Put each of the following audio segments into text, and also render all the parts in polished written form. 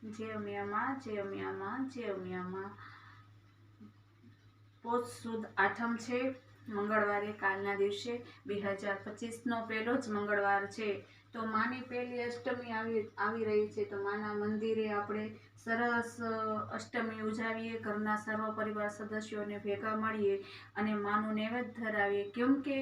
જય ઉમિયામાં, જય ઉમિયામાં, જય ઉમિયામાં. પોષ સુદ આઠમ છે, મંગળવારે, કાલના દિવસે 2025નો પહેલો જ મંગળવાર છે. તો માની પહેલી અષ્ટમી આવી રહી છે. તો માના મંદિરે આપણે સરસ અષ્ટમી ઉજાવીએ, ઘરના સર્વ પરિવાર સદસ્યોને ભેગા મળીએ અને માનું નૈવેદ્ય ધરાવીએ. કેમ કે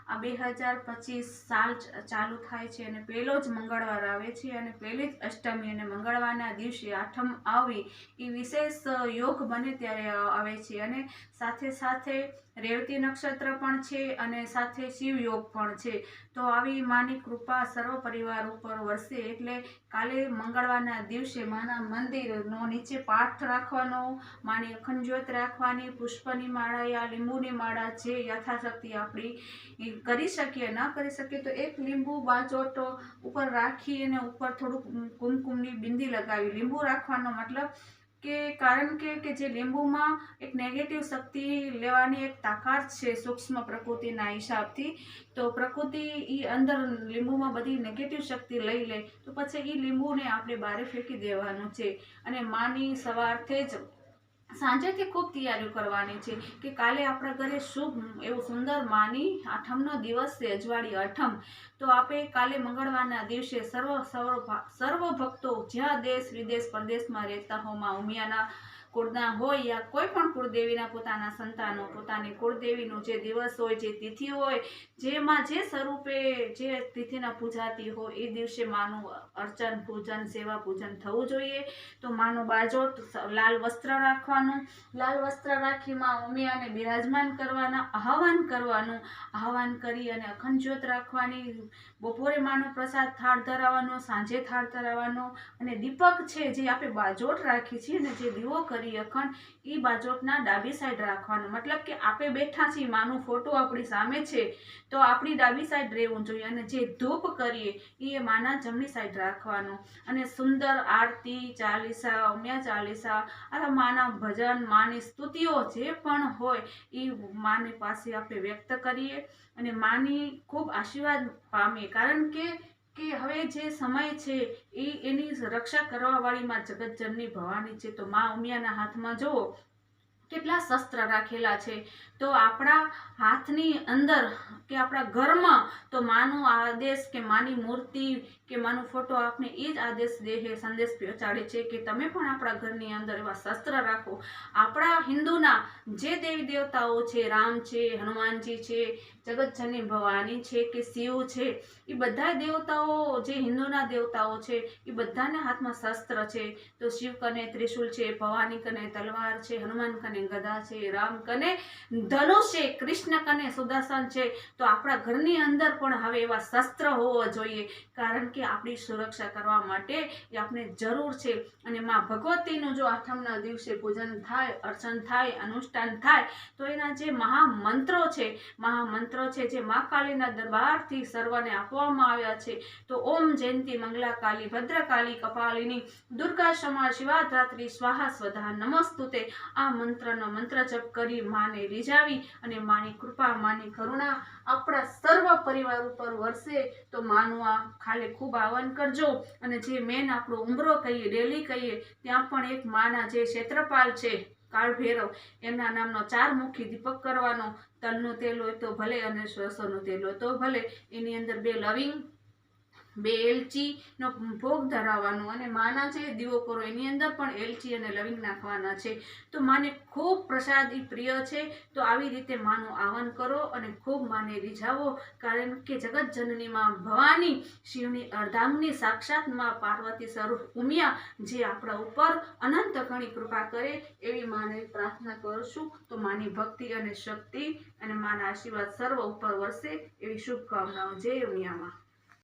આ 2025 સાલ ચાલુ થાય છે અને પહેલો જ મંગળવાર આવે છે અને પહેલી જ અષ્ટમી અને મંગળવારના દિવસે આઠમ આવી એ વિશેષ યોગ બને ત્યારે આવે છે. અને સાથે સાથે રેવતી નક્ષત્ર પણ છે અને સાથે શિવ યોગ પણ છે. તો આવી માની કૃપા સર્વ પરિવાર ઉપર વરસે. એટલે કાલે મંગળવારના દિવસે માના મંદિરનો નીચે પાઠ રાખવાનો, માની અખંડ જ્યોત રાખવાની, પુષ્પની માળા યા લીંબુની માળા જે યથાશક્તિ આપણી કરી શકીએ, ન કરી શકીએ તો એક લીંબુ બાજોટ ઉપર રાખી અને ઉપર થોડુંક કુમકુમની બિંદી લગાવી. લીંબુ રાખવાનો મતલબ કે કારણ કે જે લીંબુમાં એક નેગેટિવ શક્તિ લેવાની એક તાકાત છે સૂક્ષ્મ પ્રકૃતિના હિસાબથી. તો પ્રકૃતિ એ અંદર લીંબુમાં બધી નેગેટિવ શક્તિ લઈ લે તો પછી એ લીંબુને આપણે બહાર ફેંકી દેવાનું છે. અને માની સવારથી જ સાંજેથી ખૂબ તૈયારીઓ કરવાની છે કે કાલે આપણા ઘરે શુભ એવું સુંદર માની આઠમનો દિવસ છે, અજવાળી આઠમ. તો આપણે કાલે મંગળવારના દિવસે સર્વ ભક્તો જ્યાં દેશ વિદેશ પરદેશમાં રહેતા હો, માં ઉમિયાના કુળના હોય યા કોઈ પણ કુળદેવીના પોતાના સંતાનો, પોતાની કુળદેવીનું જે દિવસ હોય, જે તિથિ હોય, જેમાં જે સ્વરૂપે જે તિથિના પૂજાતી હોય એ દિવસે માનું અર્ચન, પૂજન, સેવા પૂજન થવું જોઈએ. તો માનો બાજોટ લાલ વસ્ત્ર રાખવાનું, લાલ વસ્ત્ર રાખી માં ઉમિયાને બિરાજમાન કરવાના, આહવાન કરવાનું, આહવાન કરી અને અખંડ જ્યોત રાખવાની. બપોરે માનો પ્રસાદ થાળ ધરાવવાનો, સાંજે થાળ ધરાવવાનો. અને દીપક છે જે આપણે બાજોટ રાખી છીએ ને જે દીવો કરી અખંડ, એ બાજોટના ડાબી સાઈડ રાખવાનો. મતલબ કે આપણે બેઠા છીએ, માનું ફોટો આપણી સામે છે તો આપણી ડાબી સાઈડ રહેવું જોઈએ. અને જે ધૂપ કરીએ એ માના જમણી સાઈડ રાખવાનું. અને સુંદર આરતી, ચાલીસા, ઉમિયા ચાલીસા, આ માના ભજન, માની સ્તુતિઓ જે પણ હોય એ માની પાસે આપણે વ્યક્ત કરીએ અને માની ખૂબ આશીર્વાદ પામીએ. કારણ કે હવે જે સમય છે એની રક્ષા કરવા વાળી માં જગતજનની ભવાની છે. તો માં ઉમિયાના હાથમાં જુઓ કેટલા શસ્ત્ર રાખેલા છે. તો આપણા હાથની અંદર કે આપણા ઘરમાં તો માનો આદેશ કે માની મૂર્તિ કે માનો ફોટો આપને એ જ આદેશ દેહે સંદેશ પહોંચાડે છે કે તમે પણ આપણા ઘરની અંદર એવા શસ્ત્ર રાખો. આપણા હિન્દુના જે દેવી દેવતાઓ છે, રામ છે, હનુમાનજી છે, જગતજનની ભવાની છે કે શિવ છે, એ બધા દેવતાઓ જે હિન્દુના દેવતાઓ છે એ બધાના હાથમાં શસ્ત્ર છે. તો શિવ કને ત્રિશુલ છે, ભવાની કને તલવાર છે, હનુમાન કને ગદા છે, રામ કને ધનુષ છે, કૃષ્ણ કને સુદર્શન છે. તો આપણા ઘરની અંદર પણ હવે એવા શસ્ત્ર હોવો જોઈએ. કારણ કે આપણી સુરક્ષા કરવા માટે એ આપણે જરૂર છે. અને માં ભગવતીનું જો આઠમના દિવસે પૂજન થાય, અર્ચન થાય, અનુષ્ઠાન થાય તો એના જે મહામંત્રો છે જે મા કાલીના દરબારથી સર્વને આપવામાં આવ્યા છે. તો ઓમ જયંતી મંગલા કાલી ભદ્રકાલી કપાલિની દુર્ગા ક્ષમા શિવા ધાત્રી સ્વાહા સ્વધા નમસ્તુતે, આ મંત્રનો મંત્ર જપ કરી માને રીઝાવી અને માની કૃપા, માની કરુણા આપણા સર્વ પરિવાર ઉપર વરસે. તો માનું આ ખાલે ખૂબ આહવાન કરજો. અને જે મેન આપણો ઉંબરો કહીએ, ડેલી કહીએ, ત્યાં પણ એક માના જે ક્ષેત્રપાલ છે કાળ ભૈરવ, એમના નામનો 4 મુખી દીપક કરવાનો. તલનું તેલ હોય તો ભલે અને સરસોનું તેલ હોય તો ભલે. એની અંદર 2 લવિંગ, 2 એલચી નો ભોગ ધરાવવાનો. અને માના જે દીવો કરો એની અંદર પણ એલચી અને લવિંગ નાખવાના છે. તો માને ખૂબ પ્રસાદ પ્રિય છે. તો આવી રીતે માનું આહવાન કરો અને ખૂબ માને રીઝાવો. કારણ કે જગતજનની માં ભવાની, શિવની અર્ધાંગની સાક્ષાત માં પાર્વતી સ્વરૂપ ઉમિયા જે આપણા ઉપર અનંત ઘણી કૃપા કરે એવી માને પ્રાર્થના કરશું. તો માની ભક્તિ અને શક્તિ અને માના આશીર્વાદ સર્વ ઉપર વરસે એવી શુભકામનાઓ. જય ઉમિયામાં.